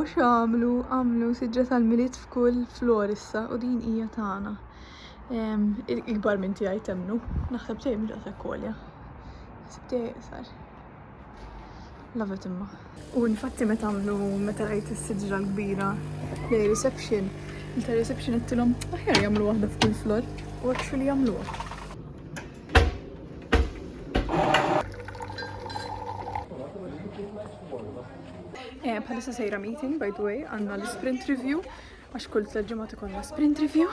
Araw x'għamlu, għamlu siġġa tal-miliet f'kull flor issa u din hija tagħna. Il-kbar minn tiegħi temnu, naħseb tiegħi mhux daqshekk għolja. Naħseb tiegħi sar. Love it imma. U infatti meta rajt is-siġġa l-kbira li reception, il-reception qedtilhom aħjar jagħmlu waħda f'kull flor u actually jagħmluha. Bħalissa sejra meeting, by the way, għandna l-sprint review, għax kull 3 ġimgħat ikollna sprint review.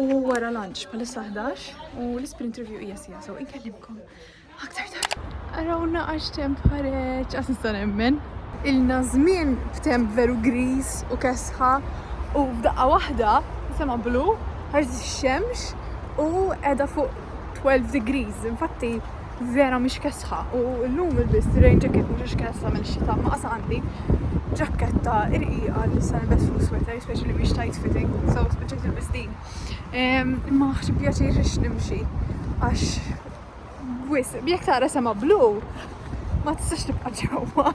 U wara lunch bħalissa 11 u l-sprint review hija sija, so inkellimkom aktar tard. Arawna għax temp ħareġ, għas nista' nemmen. Ilna żmien f'temp veru gris u kesħa u f'daqqa waħda sema blu, ħarġet ix-xemx u qiegħda fuq 12 degrees. Infatti vera mhix kesħa u llum il-bist rain jacket mhux kesħa mill-xita ma qas għandi ġakketta irqiqa li se nilbes fuq sweater, especially mhix tight fitting, so spiċċajt ilbes din. Imma ħsib pjaċir ix nimxi għax jekk tara sema blu ma tistax tibqa' ġewwa,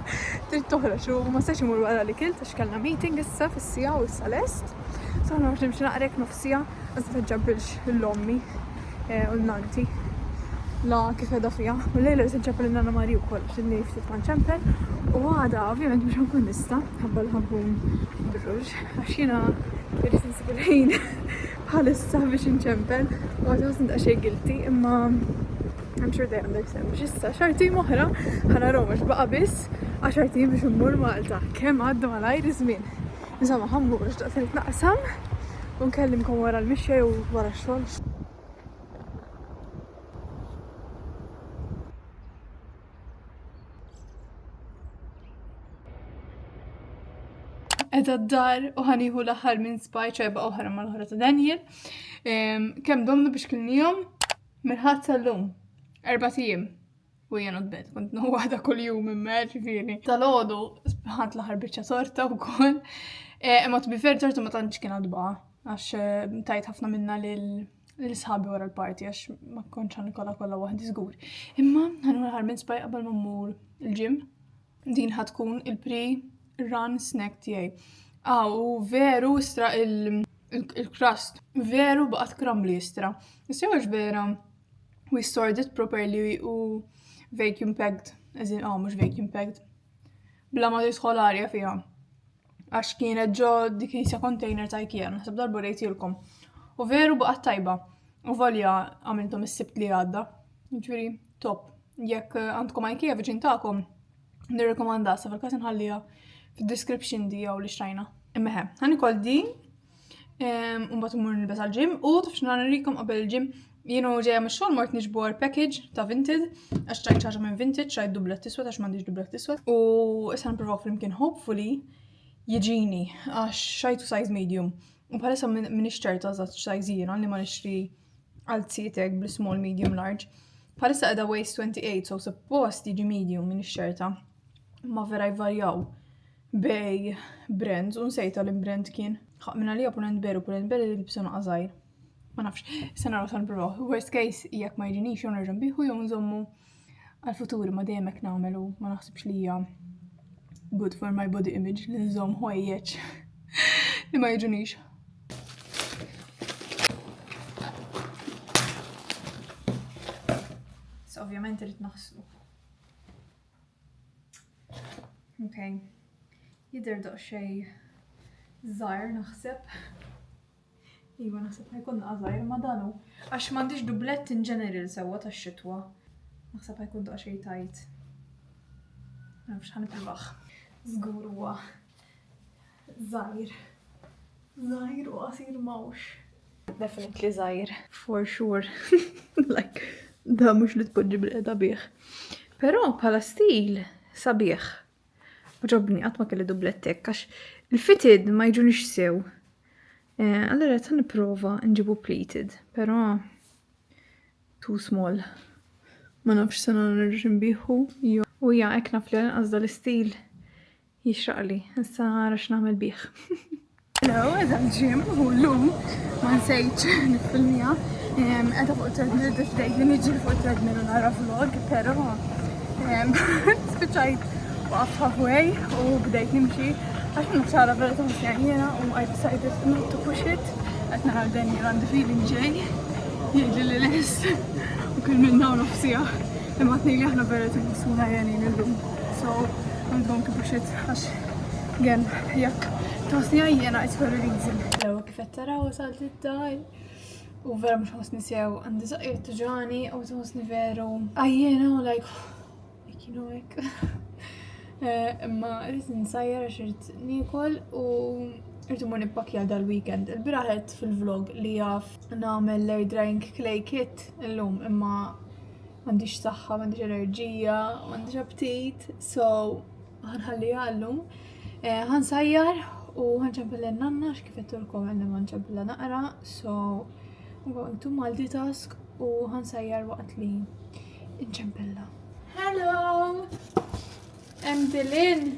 trid toħroġ u ma stax imur wara l-ikel għax kellna meeting issa fis-sija u issa lest. So nagħmel nimxi naqrek nofsija għaż ġabbilx l-ommi u l-nanti. La kif edha fija, u lejla li s-ġabba l-nana Mari u koll, xinni ftit man ċempel, u għada ovvijament biex nkun nista, ħabba l-ħabbum bil-ruġ, għax jina irrit nsib il-ħin bħalissa biex nċempel, u għada għasni daċċej guilty, imma I'm sure they understand, biex issa xarti moħra, ħana romax baqa bis, għaxarti biex mmur Malta, kem għaddu għal-ajr żmien. Insomma, ħammur, xtaqt nitnaqsam, u nkellimkom wara l-mixja u wara x-xogħol. Edha d-dar u ħaniħu l-aħħar minn spaj ċajba oħra ma l-oħra ta' Daniel. Kem domnu biex kilnijom mirħat tal-lum. 4 ijiem. U jena d-bed, kont waħda kull jum immer ġifiri. Tal-ħodu ħat l-aħħar bieċa torta u koll. Imma t-bifer torta ma tanċ kien għadba. Għax tajt ħafna minna l-sħabi wara l-party għax ma konċ ħanikolla kolla waħdi zgur. Imma ħanu l-aħħar minn spaj qabel ma mmur il-ġim. Din ħatkun il-run snack tiegħi. U veru istra il-crust. Veru baqgħet crumbly istra. Issa mhux vera we stored it properly u vacuum packed. Mhux vacuum packed. Bla ma tidħol arja fiha. Għax kienet ġo dik isja container ta' IKEA, naħseb darba rejtilkom. U veru baqgħet tajba. U volja għamilthom is-sibt li għadda. Jiġifieri top. Jekk għandkom IKEA viċin tagħkom, nirrekomanda sa fil-każ inħalliha fil-description di għaw li xtajna. Immeħe, ħanikol di, unbat umur nilbes għal-ġim, u tafx narikom qabel il-ġim, jienu ġeja mxol mort nixbor package ta' Vinted, għax ċajt ċaġa minn Vinted, ċajt dublet tiswet, għax mandiġ dublet tiswet, u issa nprovaw flimkien hopefully jieġini, għax ċajtu size medium, u bħalissa minn ixċerta zaħt size jiena, li ma nixtri għal-tsietek bl-small, medium, large. Bħalissa għeda waist 28, so suppost jiġi medium minn ixċerta, ma vera jvarjaw bej brands, unsejta l-brand kien. Minna li Pull&Bear li libsuna għazajr. Ma nafx, sena raw san-provaw. Worst case, jek ma jġinix jon rġan biħu jon nżommu għal-futur ma demek namelu, ma naħsibx li hija good for my body image li nżomm ħojjeċ li ma jġinix. So ovvjament rrit naħslu. Okay. Jidher daqsxejn żgħir naħseb. Iva naħseb ħajkun żgħir ma danu għax m'għandix dublett in general sewwa tax-xitwa. Naħseb ħajkun daqsxejn tajt. Ma nafx ħanippruvaħ. Żgur huwa żgħir. Żgħir u qasir mawx. Definitely żgħir. For sure. Like da mhux li tpoġġi bil-qiegħda bih. Però bħala stil sabiħ. Ġobni għatma kelli dublettek, għax il-fitted ma jġunix sew. Allora għet niprofa nġibu pleated, pero too small. Ma nafx sena nirġin biħu. U ja, ek nafli għazda l-istil jixraqli, issa għarax naħmel biħ. Hello, għedha l-ġim, u l-lum ma nsejċ nifilmija. Għedha fuq treadmill, d-dejt li nġi fuq treadmill u nara vlog, pero spiċajt waqf halfway u bdejt nimxi عشان نتشارى بلدهم يعني و I decided not to push it قلت نرى دانيال عندي feeling جاي يجي لي ليس وكل منا ونفسيها لما تنيلي احنا بلدهم بسونا يعني نلوم so I'm going to push it عش again هيك توصني أنا أسفل ريزن لو كيف ترى وصلت الدار وفيرا مش هوسني سيو عندي زقية تجاني أو توسني فيرو أيينا like you know هيك اما قلت نصير عشرت نيكل قلت مو نبكي هذا الويكند البارح قلت في الفلوج اللي نعمل لير درينك كلاي كيت اللوم اما ما عنديش صحة ما عنديش انرجية ما عنديش ابتيت هنخليها اللوم هنصير وهنشبل لنا كيف قلت لكم عندما نشبل نقرا I'm going to multitask وهنصير وقت لي نشبل لها هلو I'm Dylan.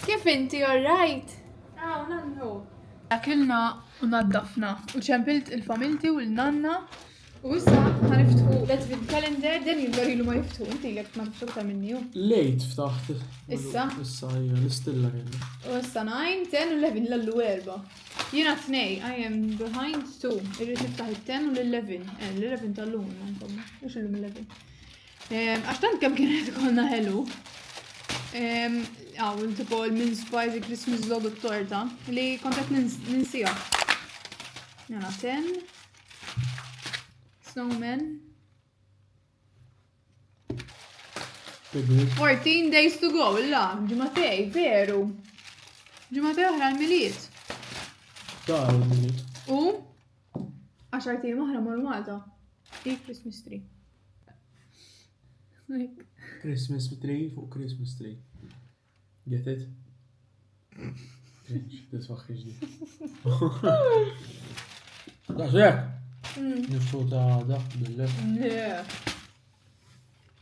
كيف انتي alright؟ ونانو أكلنا ونظفنا وشامبلت الفاميلتي والنانا وهسا هنفتحوا لاتفين كالندر دانيال قاليلو ما يفتحوا انتي قلت ما تفتحوا مني ليت فتحت هسا هي لستيلا يعني وهسا 9 10 11 للويربا ينا 2 I am behind 2 اللي تفتح ال 10 وال 11 ال 11 طلعونا نطلع ايش اللي من 11 عشان كم كانت قلنا هلو والتبول من سبايسي كريسمس فلوج التورتة اللي كنت ننسيها يلا 10 snowman 14 days to go لا جمعتين فيرو جمعتين احنا المليت و 10 ايام احنا مرماتا ايه كريسمس تري كريسمس تري فوق كريسمس تري get it تتفخش دي لا زيك نفتوطة هذا بالله لا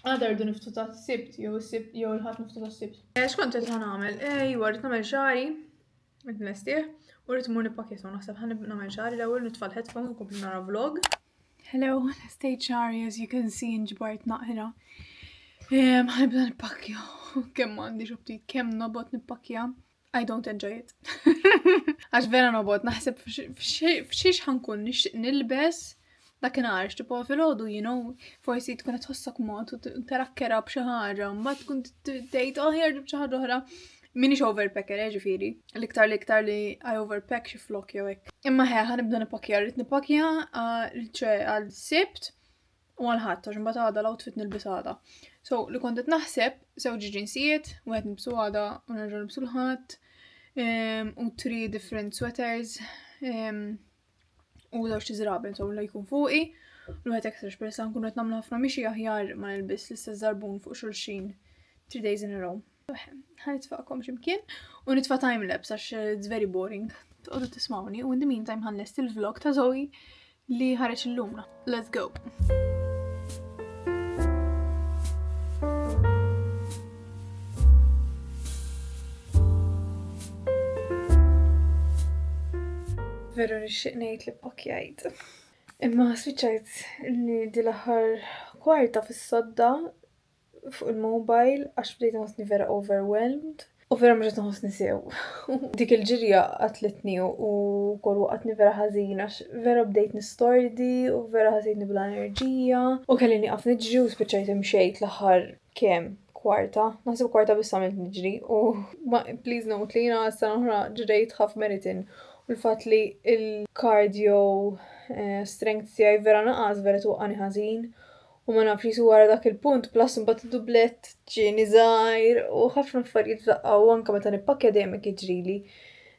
هذا رد نفتوطة السبت يو الهات نفتوطة السبت ايش كنت هنعمل ايوه ردت نعمل شعري مثل نستيه وريت مو نباكيت ونحسب هنعمل شعري الاول نطفى الهيدفون ونكمل نرى فلوج hello stayed شعري as you can see انجبرت هنا هنبدأ نباكيا كم ما عنديش ابتيت كم نبط نباكيا I don't enjoy it عش فينا نبط نحسب في شيش حنكون نلبس لكن عارش تبقى في الوضو you know فورسي تكون تحسك موت وتركرها بشهارة وما تكون تديت هيرجع بشهر أخرى مينيش اوفر باكر يا جفيري الكتار لي اي اوفر باك شفلوك يا ويك اما هي هنبدأ نباكيا ريت نباكيا على السبت والهات عشان بطا هذا الاوتفيت نلبس هذا اللي كنت نحسب زوجي جنسيات واحد نلبسو هذا ونرجع نلبسو الهات و 3 different sweaters وزوجتي زرابن اللي يكون فوقي والواحد اكثرش بس نكون نعمل هفنا مشي اهيار ما نلبس لسه الزربون فوق شلشين 3 days in a row هنتفقكم يمكن ونتفق تايم لابس عشان it's very boring تقدروا تسمعوني و in the meantime هنلست الفلوج تا زوي اللي هرش اللومنا let's go فيرو نشقنيت لباكيايت اما سويتشايت اللي دي لهر كوارتا في الصدى فوق الموبايل عش بديت نحسني فيرا overwhelmed وفيرا مجت نحسني سيو ديك الجرية قتلتني وكل وقتني فيرا حزينة فيرا بديت نستوردي وفيرا حزيني بلا انرجية وكليني اقف نجري وسويتشايت مشيت لهر كام كوارتا نحسب كوارتا بس عملت نجري بليز نوت لينا السنة جريت خاف مرتين والفات لي الكارديو سترينث تاعي فيرا نقص فيرا توقعني حزين وما نعرفش ورا داك البونت بلاس نبات دوبلت تجيني زاير وخاف نفر يتزقى وانكا متى نباكي دايما كيجريلي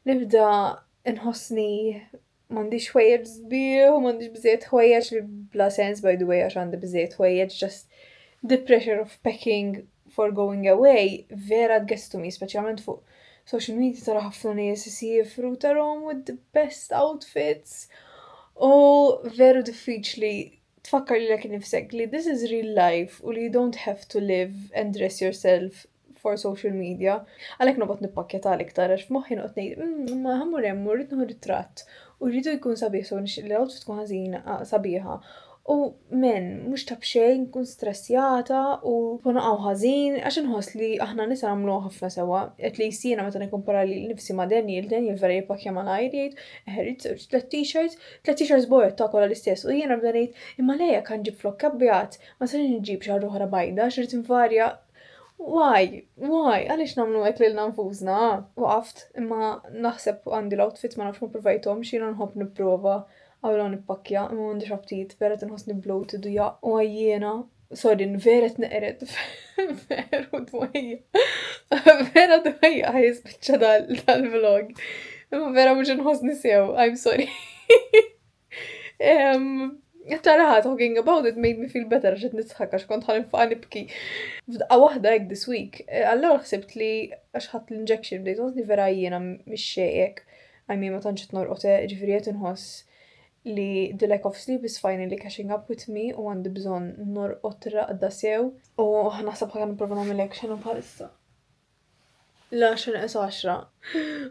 نبدا نحسني ما عنديش حوايج صبيه وما عنديش بزيت حوايج بلا سنس باي ذا واي عشان عندي بزيت حوايج just the pressure of packing for going away فيرا gets to me especially فوق social media ترى حفلة ناس يسيفروا تراهم with the best outfits فيرو difficilتly تفكر لك نفسك لي this is real life ولي don't have to live and dress yourself for social media عليك نبط نباكيت عليك ترى في مخي نقطني ما هم ريت نهو ريترات وريدو يكون صبيح اللي outfit تكون هزينة صبيحة U mhux ta' bxejn nkun stressjata u naqgħu ħażin għax inħoss li aħna nisa nagħmluha ħafna sewwa. At least jiena meta nikkompara li nifsi ma' Daniel vera jippakja malajr jgħid rid żewġ tliet t-shirts bojgħod ta' kollha l-istess u jiena bda ngħid imma lejja kan ġib flok kabjat ma sarx nġib xi ħaġa oħra bajda x'irid invarja. Why, għaliex nagħmlu hekk lilna nfusna? Waqaft imma naħseb għandi l-outfit ma nafx ma provajthomx jiena nħobb nipprova għawla nippakja, ma m'għandix aptit, vera tinħossni bloated u jaq u għajjena. Sorry, vera tneqret, veru dwejja. Vera dwejja ħajspiċċa dal-vlog. Ma vera mhux inħossni sew, I'm sorry. Taraħa, talking about it made me feel better għax qed nidħak għax kont ħanifqa nibki. F'daqqa waħda hekk this week. Allura ħsibt li għax ħadd l-injection bdejt ħossni vera jiena mhix xejjek. I mean ma tantx qed norqod ġifieri qed inħoss li the lack of sleep is finally catching up with me u għandi bżonn norqod raqda sew u naħseb ħakan nipprova nagħmel hekk x'inhu bħalissa. La x'inqes 10.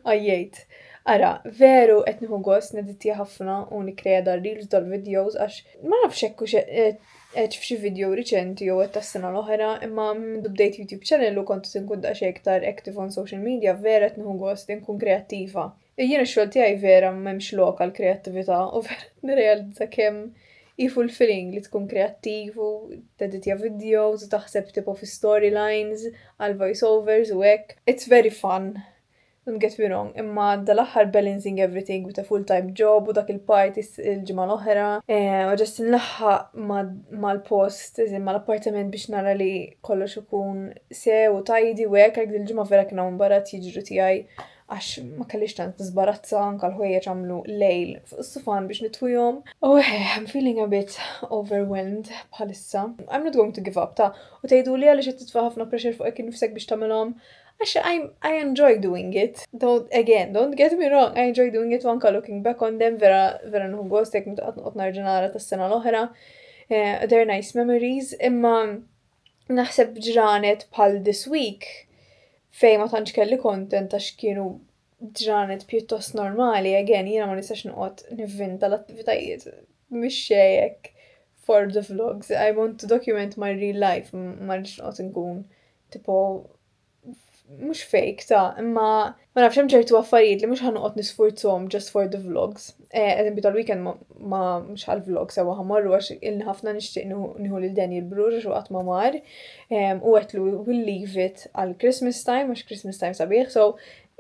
Għajjejt. Ara, veru qed nieħu gost nedittja ħafna u nikkrea reels dal-videos għax ma nafx hekk hux qed f'xi video riċenti jew qed tas-sena l-oħra imma minn bdejt YouTube channel u kont inkun daqsxejn iktar active on social media vera qed nieħu gost inkun kreattiva. Jiena x-xogħol tiegħi vera m'hemmx lokal kreattività u vera nirrealizza kemm fulfilling li tkun kreattiv u teditja videos u taħseb tipo fi storylines għal voiceovers u hekk. It's very fun. Don't get me wrong, imma dal-aħħar balancing everything with a full-time job u dak il-party il-ġimgħa l-oħra. U ġast nlaħħaq mal-post, mal-appartament biex nara li kollox ikun sew u tajdi u hekk għal il-ġimgħa vera kienu mbarat jiġru tiegħi għax ma kellix tant nisbarazza anke l-ħwejjeġ għamlu lejl fuq is-sufan biex nitwihom. I'm feeling a bit overwhelmed bħalissa. I'm not going to give up u tgħiduli għaliex qed titfa' ħafna pressure fuq hekk nifsek biex tagħmilhom. Għax I enjoy doing it. Don't get me wrong, I enjoy doing it anke looking back on them vera nħu gost hekk meta qed narġa' nara tas-sena l-oħra. They're nice memories, imma naħseb ġranet bħal this week fej ma tantx kelli content għax kienu ġranet pjuttost normali, again, jiena ma nistax noqgħod nivvinta l-attivitajiet mhix xejn for the vlogs. I want to document my real life, ma rridx noqgħod nkun tipo mhux fake imma ma nafx hemm ċertu affarijiet li mhux ħanoqgħod nisfurzhom just for the vlogs. Eżempju tal-weekend ma mhux għall-vlog sewwa ħammorru għax ilni ħafna nixtieq nieħu lil Daniel Bruġ għax qatt ma mar. U għetlu we'll leave it għal Christmas time għax Christmas time sabiħ, so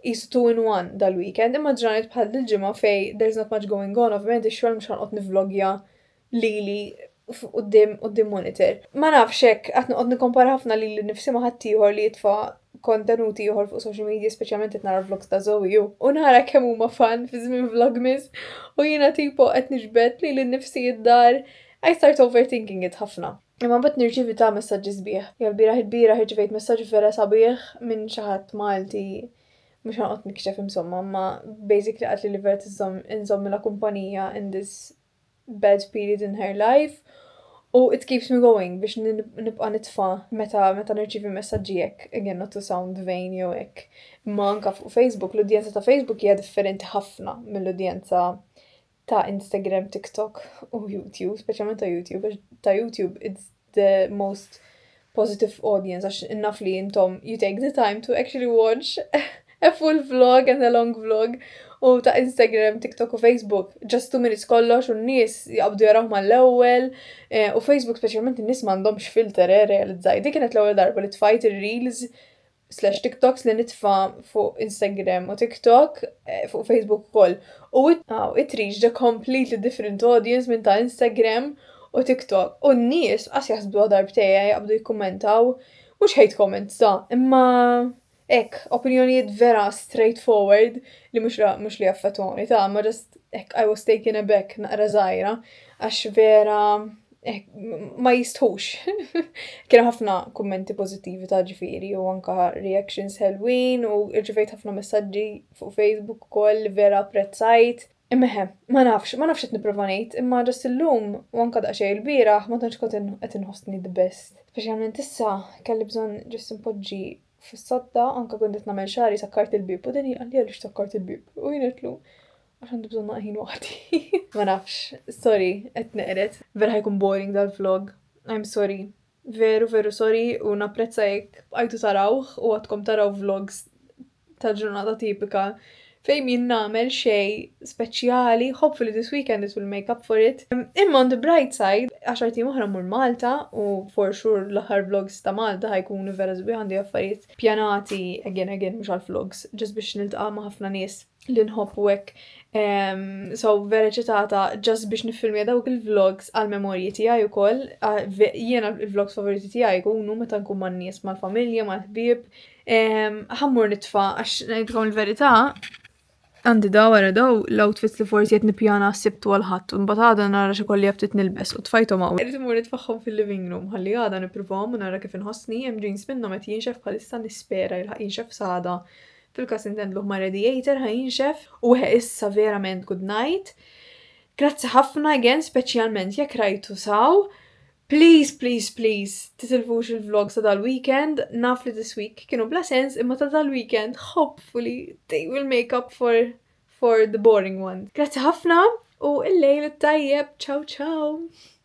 is 2 in 1 dal-weekend. Imma ġranet bħal dil-ġimgħa fej there's not much going on, ovvjament ix-xogħol mhux ħanqgħod nivlogja lili qudiem monitor. Ma nafx hekk qed noqgħod nikkompara ħafna lili nnifsi ma' ħadd ieħor li jitfa' kontenuti ieħor fuq social media, speċjalment qed nara vlogs ta' Zoe u nara kemm huma fan fi żmien Vlogmas u jiena tipo qed niġbed li nnifsi id-dar. I start overthinking it ħafna. Imma mbagħad nirċievi ta' messaġġi sbieħ. Jew il-bieraħ irċivejt messaġġ vera sabiħ minn xi ħadd Malti mhux ħanqgħod nikxef insomma, imma basically qalt li vera inżomm la kumpanija in this bad period in her life. U it keeps me going biex nibqa' nitfa' meta nirċievi messaġġi hekk, again not to sound vain jew hekk. Imma anke fuq Facebook, l-udjenza ta' Facebook hija differenti ħafna mill-udjenza ta' Instagram, TikTok u YouTube, speċjalment ta' YouTube. Ta' YouTube it's the most positive audience għax innaf li intom you take the time to actually watch a full vlog and a long vlog. U ta' Instagram, TikTok u Facebook, just 2 minutes kollox u n-nies jaqbdu jaraw mal-ewwel. U Facebook speċjalment in-nies m'għandhomx filter realizzaj. Dik kienet l-ewwel darba li tfajt ir-reels / TikToks li nitfa' fuq Instagram u TikTok fuq Facebook ukoll. U it reached a completely different audience minn ta' Instagram u TikTok. U n-nies qas jaħsbu darbtejja jaqbdu jikkummentaw mhux hate comments imma opinjonijiet vera straightforward li mhux li affettwani ma just I was taken aback naqra żgħira għax vera ma jistħux. Kienu ħafna kummenti pożittivi ta' ġifieri u anke reactions ħelwin u rċevejt ħafna messaġġi fuq Facebook ukoll li vera apprezzajt. Imma ma nafx qed nipprova ngħid, imma ġast illum u anke daqsxejn il-bieraħ ma tantx kont qed inħossni the best. Speċjalment issa kelli bżonn ġust impoġġi fis-sodda anke kont qed nagħmel xahri sakkart il-bib u din qal li għaliex sakkart il-bib u jien qedtlu Għax għandu bżon naqħin waħdi. Ma nafx, sorry, qed neqret. Vera ħajkun boring dal-vlog. I'm sorry. Veru sorry u napprezza jekk bqajtu tarawh u għadkom taraw vlogs ta' ġurnata tipika fejn min nagħmel xejn speċjali, hopefully this weekend it will make up for it. Imma on the bright side, 10 tim oħra mur Malta u for sure l-aħħar vlogs ta' Malta ħajkunu vera żbieħ għandi affarijiet pjanati again mhux għall-vlogs, just biex niltaqa' ma' ħafna nies li nħobbu hekk. So vera ċitata just biex nifilmja dawk il-vlogs għal-memorji tiegħi wkoll. Jiena il-vlogs favoriti tiegħi jkunu meta nkun man-nies mal-familja, mal-ħbieb. Ħammur nitfa' għax ngħidilkom il-verità, għandi wara daw l-outfits li forsi qed nippjana ssibtu għal ħadd u mbagħad għada nara xi kolli ftit nilbes u tfajthom hawn. Irid imur nitfaħħom fil-living room ħalli għada nippruvahom u nara kif inħossni hemm jeans minnhom qed jinxef bħalissa nispera jilħaq jinxef s'għada. Fil-każ intendluh ma' radiator ħajinxef u issa verament good night. Grazzi ħafna again speċjalment jekk rajtu saw. Please titilfux il-vlogs ta' dal-weekend. Naf li this week kienu bla sens imma ta' dal-weekend hopefully they will make up for the boring ones. Grazzi ħafna u il-lejl tajjeb. Ciao.